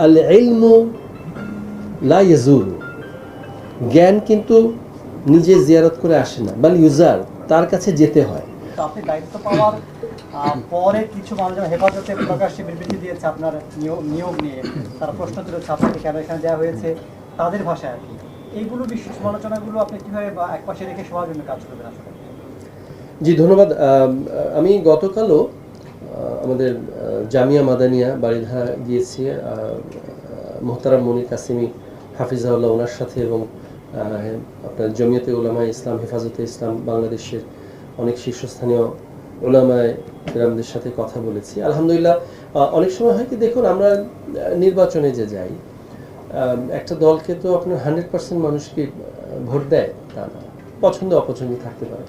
আল ইলমু লা ইয়াজুরু, জ্ঞান কিন্তু নিজে জিয়ারত করে আসে না, বাল ইউজার, তার কাছে যেতে হয়। আপনি দায়িত্ব পাওয়ার পরে কিছু মানুষ হেফাজতে প্রকাশ্যে বিবৃতি দিয়েছে আপনার নিয়োগ নিয়ে, তারা প্রশ্ন তুলেছে আপনাকে কেন এখানে দেওয়া হয়েছে তাদের ভাষায় আর কি। এইগুলো বিশ্ব সমালোচনাগুলো আপনি কীভাবে বা একপাশে রেখে সবার জন্য কাজ করবেন আসলে? জি ধন্যবাদ। আমি গতকালও আমাদের জামিয়া মাদানিয়া বাড়িধারা গিয়েছি মোহতারাম মনির কাসিমি হাফিজাউল্লাহ ওনার সাথে, এবং আপনার জমিয়তে উলামায়ে ইসলাম, হেফাজতে ইসলাম বাংলাদেশের অনেক শীর্ষস্থানীয় উলামায়ে কেরামদের সাথে কথা বলেছি। আলহামদুলিল্লাহ, অনেক সময় হয় কি, দেখুন আমরা নির্বাচনে যে যাই, একটা দলকে তো আপনার 100% মানুষকে ভোট দেয় তা না, পছন্দ অপছন্দ থাকতে পারে।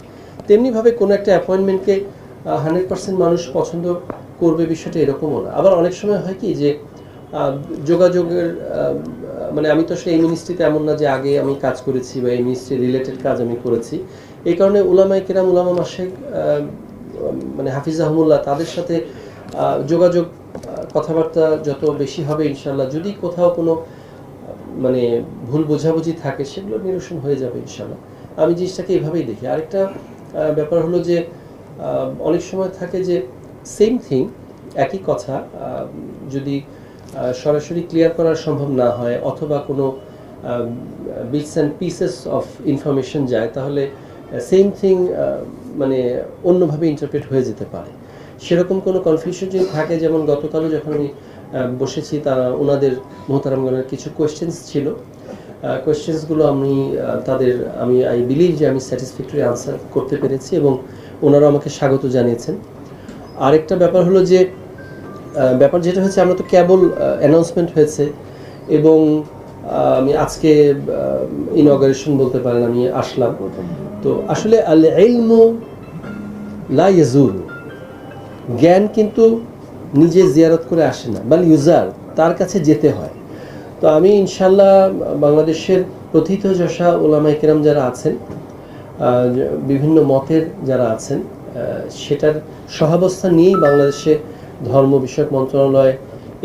তেমনিভাবে কোনো একটা অ্যাপয়েন্টমেন্টকে 100% মানুষ পছন্দ করবে বিষয়টা এরকমও না। আবার অনেক সময় হয় কি যে যোগাযোগের মানে আমি তো আসলে এই মিনিস্ট্রিতে এমন না যে আগে আমি কাজ করেছি বা এই মিনিস্ট্রি রিলেটেড কাজ আমি করেছি, এই কারণে উলামায়ে কেরাম, উলামা মাশায়েখ মানে হাফিজাহুমুল্লাহ, তাদের সাথে যোগাযোগ কথাবার্তা যত বেশি হবে ইনশাল্লাহ, যদি কোথাও কোনো মানে ভুল বোঝাবুঝি থাকে সেগুলো নিরসন হয়ে যাবে ইনশাল্লাহ। আমি জিনিসটাকে এভাবেই দেখি। আরেকটা ব্যাপার হলো যে অনেক সময় থাকে যে সেম থিং, একই কথা যদি সরাসরি ক্লিয়ার করা সম্ভব না হয়, অথবা কোনো bits and pieces of information যায়, তাহলে সেম থিং মানে অন্যভাবে ইন্টারপ্রেট হয়ে যেতে পারে। সেরকম কোনো কনফিউশন যদি থাকে, যেমন গতকালও যখন আমি বসেছি, তারা ওনাদের মোহতারামগণের কিছু কোয়েশ্চেন্স ছিল, কোয়েশ্চেন্সগুলো আমি আই বিলিভ যে আমি স্যাটিসফ্যাক্টরি আনসার করতে পেরেছি, এবং ওনারা আমাকে স্বাগত জানিয়েছেন। আরেকটা ব্যাপার হলো যে ব্যাপার যেটা হচ্ছে, আমরা তো কেবল অ্যানাউন্সমেন্ট হয়েছে, এবং আমি আজকে ইনঅগারেশন বলতে পারেন আমি আসলাম। তো আসলে আল ইলমু লা ইয়াজুরু, জ্ঞান কিন্তু নিজে জিয়ারত করে আসে না, বাল ইউজার, তার কাছে যেতে হয়। তো আমি ইনশাল্লাহ বাংলাদেশের প্রথিতযশা ওলামায়ে কেরাম যারা আছেন, বিভিন্ন মতের যারা আছেন, সেটার সহাবস্থান নিয়েই বাংলাদেশে ধর্ম বিষয়ক মন্ত্রণালয়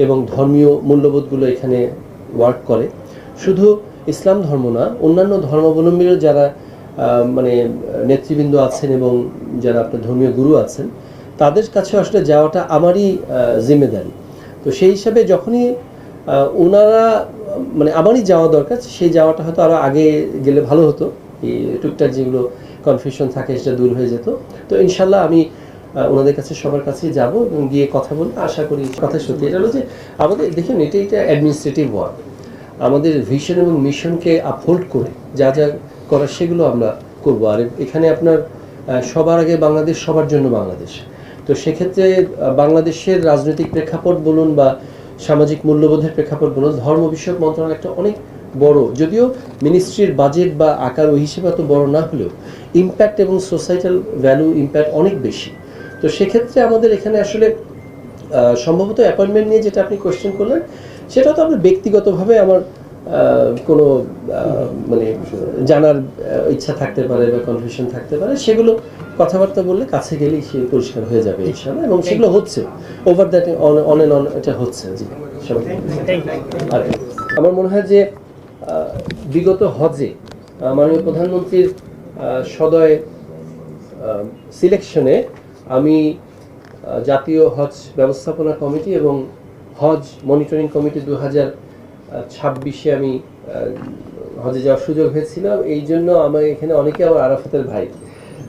এবং ধর্মীয় মূল্যবোধগুলো এখানে ওয়ার্ক করে। শুধু ইসলাম ধর্ম না, অন্যান্য ধর্মাবলম্বীরও যারা মানে নেতৃবৃন্দ আছেন এবং যারা আপনার ধর্মীয় গুরু আছেন, তাদের কাছে আসলে যাওয়াটা আমারই জিম্মেদারি। তো সেই হিসাবে যখনই ওনারা মানে আমারই যাওয়া দরকার, সেই যাওয়াটা হয়তো আরও আগে গেলে ভালো হতো, এই টুকটাক যেগুলো কনফিউশন থাকে সেটা দূর হয়ে যেত। তো ইনশাল্লাহ আমি ওনাদের কাছে সবার কাছেই যাব এবং গিয়ে কথা বলবো। আশা করি কথা সত্যি। এটা হলো যে আমাদের দেখুন, এটা অ্যাডমিনিস্ট্রেটিভ ওয়ার্ক। আমাদের ভিশন এবং মিশনকে আপহোল্ড করে যা যা করার সেগুলো আমরা করবো। আর এখানে আপনার সবার আগে বাংলাদেশ, সবার জন্য বাংলাদেশ। তো সেক্ষেত্রে বাংলাদেশের রাজনৈতিক প্রেক্ষাপট বলুন বা সামাজিক মূল্যবোধের প্রেক্ষাপট বলুন, ধর্ম বিষয়ক মন্ত্রণালয় একটা অনেক বড়, যদিও মিনিস্ট্রির বাজেট বা আকার ওই হিসেবে এত বড় না হলেও ইম্প্যাক্ট এবং সোসাইটাল ভ্যালু ইম্প্যাক্ট অনেক বেশি। তো সেক্ষেত্রে আমাদের এখানে আসলে সম্ভবত অ্যাপয়েন্টমেন্ট নিয়ে যেটা আপনি কোয়েশ্চেন করলেন, সেটা তো আমার ব্যক্তিগতভাবে আমার কোনো মানে জানার ইচ্ছা থাকতে পারে বা কনফিউশন থাকতে পারে, সেগুলো কথাবার্তা বললে কাছে গেলেই সে পরিষ্কার হয়ে যাবে ইনশাআল্লাহ, এবং সেগুলো হচ্ছে over that on and on, এটা হচ্ছে। জি, আর আমার মনে হয় যে বিগত হজে মাননীয় প্রধানমন্ত্রীর সদয় সিলেকশনে আমি জাতীয় হজ ব্যবস্থাপনা কমিটি এবং হজ মনিটরিং কমিটি 2026-এ আমি হজে যাওয়ার সুযোগ হয়েছিল। এই জন্য আমার এখানে অনেকে আমার আরাফাতের ভাই,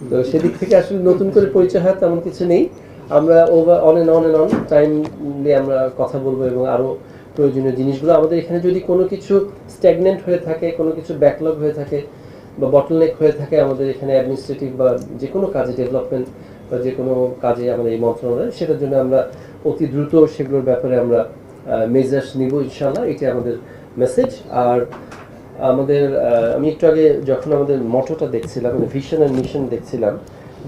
তো সেদিক থেকে আসলে নতুন করে পরিচয় হয় তেমন কিছু নেই। আমরা অন অ্যান্ড অন টাইম নিয়ে আমরা কথা বলবো, এবং আরও প্রয়োজনীয় জিনিসগুলো আমাদের এখানে যদি কোনো কিছু স্ট্যাগনেন্ট হয়ে থাকে, কোনো কিছু ব্যাকলগ হয়ে থাকে বা বটলনেক হয়ে থাকে আমাদের এখানে অ্যাডমিনিস্ট্রেটিভ বা যে কোনো কাজে, ডেভেলপমেন্ট বা যে কোনো কাজে আমাদের এই মন্ত্রণালয়, সেটার জন্য আমরা অতি দ্রুত সেগুলোর ব্যাপারে আমরা মেজার্স নিব ইনশাআল্লাহ। এটা আমাদের মেসেজ। আর আমাদের আমি একটু আগে যখন আমাদের মটোটা দেখছিলাম, মানে ভিশন অ্যান্ড মিশন দেখছিলাম,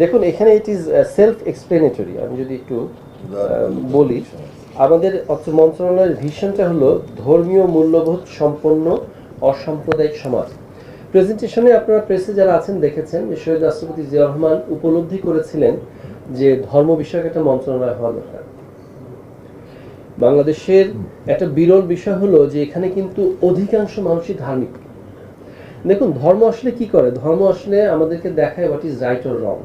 দেখুন এখানে ইট ইজ সেলফ এক্সপ্লেনেটরি। আমি যদি একটু বলি, আমাদের মন্ত্রণালয়ের ভিশনটা হলো ধর্মীয় মূল্যবোধ সম্পন্ন অসাম্প্রদায়িক সমাজ। প্রেজেন্টেশনে আপনারা প্রেসে যারা আছেন দেখেছেন যে শহীদ রাষ্ট্রপতি জিয়াউর রহমান উপলব্ধি করেছিলেন যে ধর্ম বিষয়ক একটা মন্ত্রণালয় হওয়া দরকার। বাংলাদেশের একটা বিরল বিষয় হলো যে এখানে কিন্তু অধিকাংশ মানুষই ধার্মিক। দেখুন, ধর্ম আসলে কি করে? ধর্ম আসলে আমাদেরকে দেখায় what is right or wrong.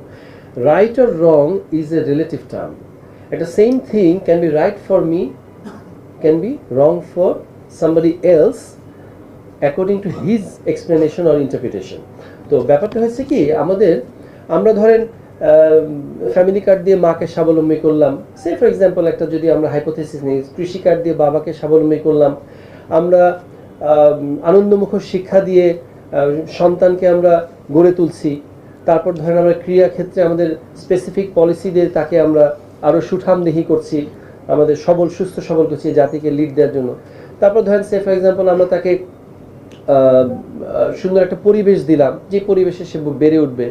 Right or wrong is a relative term. একটা same thing can be right for me, can be wrong for somebody else according to his explanation or interpretation. তো ব্যাপারটা হচ্ছে কি, আমরা ধরেন family card দিয়ে মাকে স্বাবলম্বী করলাম, সে ফর এক্সাম্পল একটা যদি আমরা হাইপোথেসিস নিই, কৃষি কার্ড দিয়ে বাবাকে স্বাবলম্বী করলাম, আমরা আনন্দমুখর শিক্ষা দিয়ে সন্তানকে আমরা গড়ে তুলছি, তারপর ধরেন আমরা ক্রীড়া ক্ষেত্রে আমাদের স্পেসিফিক পলিসি দিয়ে তাকে আমরা আরও সুঠামদেহী করছি, আমাদের সুস্থ সবল করছি জাতিকে লিড দেওয়ার জন্য। তারপর ধরেন সে ফর এক্সাম্পল আমরা তাকে সুন্দর একটা পরিবেশ দিলাম, যে পরিবেশে সে বেড়ে উঠবে,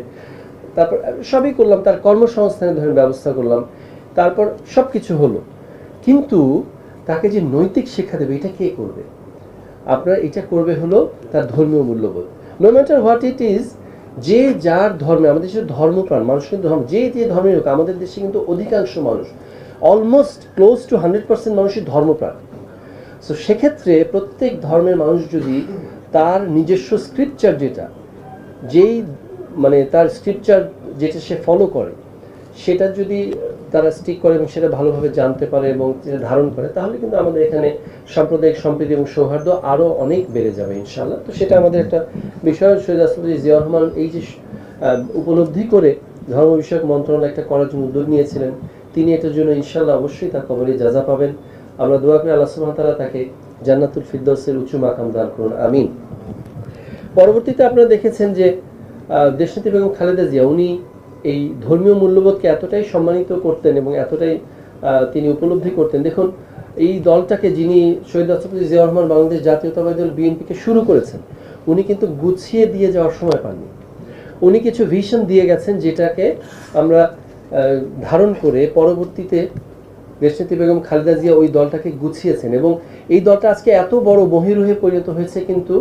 তারপর সবই করলাম, তার কর্মসংস্থানের ধরেন ব্যবস্থা করলাম, তারপর সব কিছু হলো। কিন্তু তাকে যে নৈতিক শিক্ষা দেবে এটা কে করবে? আপনার এটা করবে হলো তার ধর্মীয় মূল্যবোধ। No matter what it is, যে যার ধর্মে, আমাদের দেশের ধর্মপ্রাণ মানুষ কিন্তু ধর্ম, যে ধর্মের হোক, আমাদের দেশে কিন্তু অধিকাংশ মানুষ, অলমোস্ট ক্লোজ টু 100% মানুষই ধর্মপ্রাণ। সো সেক্ষেত্রে প্রত্যেক ধর্মের মানুষ যদি তার নিজস্ব স্ক্রিপচার তার স্ক্রিপচার যেটা সে ফলো করে, সেটা যদি তারা স্টিক করে এবং সেটা ভালোভাবে জানতে পারে এবং সেটা ধারণ করে, তাহলে কিন্তু আমাদের এখানে সাম্প্রদায়িক সম্প্রীতি এবং সৌহার্দ্য আরও অনেক বেড়ে যাবে ইনশাআল্লাহ। তো সেটা আমাদের একটা বিষয়। শহীদ রাষ্ট্রপতি জিয়াউর রহমান এই যে উপলব্ধি করে ধর্ম বিষয়ক মন্ত্রণালয় একটা করার জন্য উদ্যোগ নিয়েছিলেন, তিনি এটার জন্য ইনশাআল্লাহ অবশ্যই তার কবরে জাযা পাবেন। আমরা দোয়া করি আল্লাহ সুবহানাহু ওয়া তাআলা তাকে জান্নাতুল ফিরদাউসের উঁচু মাকাম দান করুন, আমিন। পরবর্তীতে আপনারা দেখেছেন যে দেশনেত্রী বেগম খালেদা জিয়া উনি এই ধর্মীয় মূল্যবোধকে এতটাই সম্মানিত করতেন এবং এতটাই তিনি উপলব্ধি করতেন। দেখুন, এই দলটাকে যিনি শহীদ রাষ্ট্রপতি জিয়াউর রহমান বাংলাদেশ জাতীয়তাবাদী দল বিএনপিকে শুরু করেছেন, উনি কিন্তু গুছিয়ে দিয়ে যাওয়ার সময় পাননি। উনি কিছু ভিশন দিয়ে গেছেন যেটাকে আমরা ধারণ করে পরবর্তীতে দেশনেত্রী বেগম খালেদা জিয়া ওই দলটাকে গুছিয়েছেন এবং এই দলটা আজকে এত বড় মহিরুহে পরিণত হয়েছে কিন্তু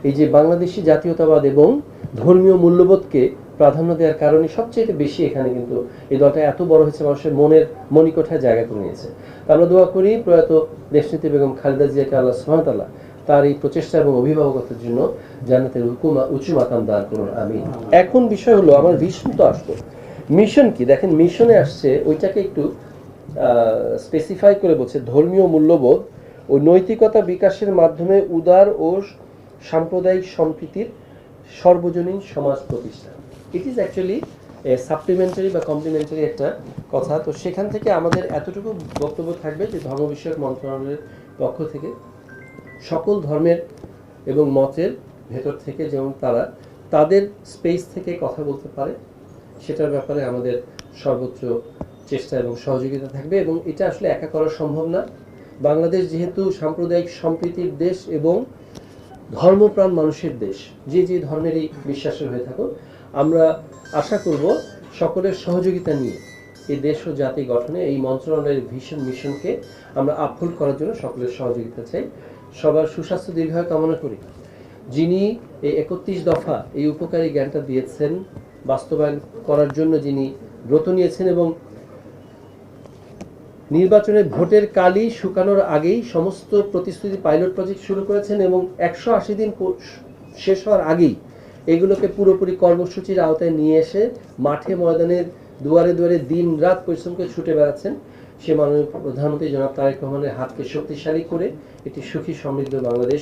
এই যে বাংলাদেশি জাতীয়তাবাদ এবং ধর্মীয় মূল্যবোধকে প্রাধান্য দেওয়ার কারণে সবচেয়ে বেশি এখানে কিন্তু এই দলটা এত বড় হয়েছে, মানুষের মণিকোঠায় জায়গা করে নিয়েছে। আমরা দোয়া করি প্রয়াত দেশনেত্রী বেগম খালেদা জিয়াকে আল্লাহ সুবহানাহু ওয়া তাআলা তার এই প্রচেষ্টা এবং অভিভাবকত্বের জন্য জান্নাতের উঁচু মাকাম দান করুন, আমিন। এখন বিষয় হলো আমার ভিশন তো আসতো, মিশন কি? দেখেন, মিশনে আসছে ওইটাকে একটু স্পেসিফাই করে বলছে, ধর্মীয় মূল্যবোধ ও নৈতিকতা বিকাশের মাধ্যমে উদার ও সাম্প্রদায়িক সম্প্রীতির সর্বজনীন সমাজ প্রতিষ্ঠা। ইট ইজ অ্যাকচুয়ালি সাপ্লিমেন্টারি বা কমপ্লিমেন্টারি একটা কথা। তো সেখান থেকে আমাদের এতটুকু বক্তব্য থাকবে যে ধর্ম বিষয়ক মন্ত্রণালয়ের পক্ষ থেকে সকল ধর্মের এবং মতের ভেতর থেকে যেমন তারা তাদের স্পেস থেকে কথা বলতে পারে, সেটার ব্যাপারে আমাদের সর্বোচ্চ চেষ্টা এবং সহযোগিতা থাকবে। এবং এটা আসলে একা করা সম্ভব না। বাংলাদেশ যেহেতু সাম্প্রদায়িক সম্প্রীতির দেশ এবং ধর্মপ্রাণ মানুষের দেশ, যে ধর্মেরই বিশ্বাসের হয়ে থাকুক, আমরা আশা করব সকলের সহযোগিতা নিয়ে এই দেশ ও জাতি গঠনে এই মন্ত্রণালয়ের ভিশন মিশনকে আমরা আপহোল্ড করার জন্য সকলের সহযোগিতা চাই। সবার সুস্বাস্থ্য দীর্ঘায়ু কামনা করি। যিনি এই 31 দফা এই উপকারী জ্ঞানটা দিয়েছেন, বাস্তবায়ন করার জন্য যিনি ব্রত নিয়েছেন এবং নির্বাচনের ভোটের কালি শুকানোর আগেই সমস্ত প্রতিশ্রুতি পাইলট প্রজেক্ট শুরু করেছেন এবং 180 দিন শেষ হওয়ার আগেই এগুলোকে পুরোপুরি কর্মসূচির আওতায় নিয়ে এসে মাঠে ময়দানের দুয়ারে দুয়ারে দিন রাত পরিশ্রম করে ছুটে বেড়াচ্ছেন, সে মাননীয় প্রধানমন্ত্রী জনাব তারেক রহমানের হাতকে শক্তিশালী করে একটি সুখী সমৃদ্ধ বাংলাদেশ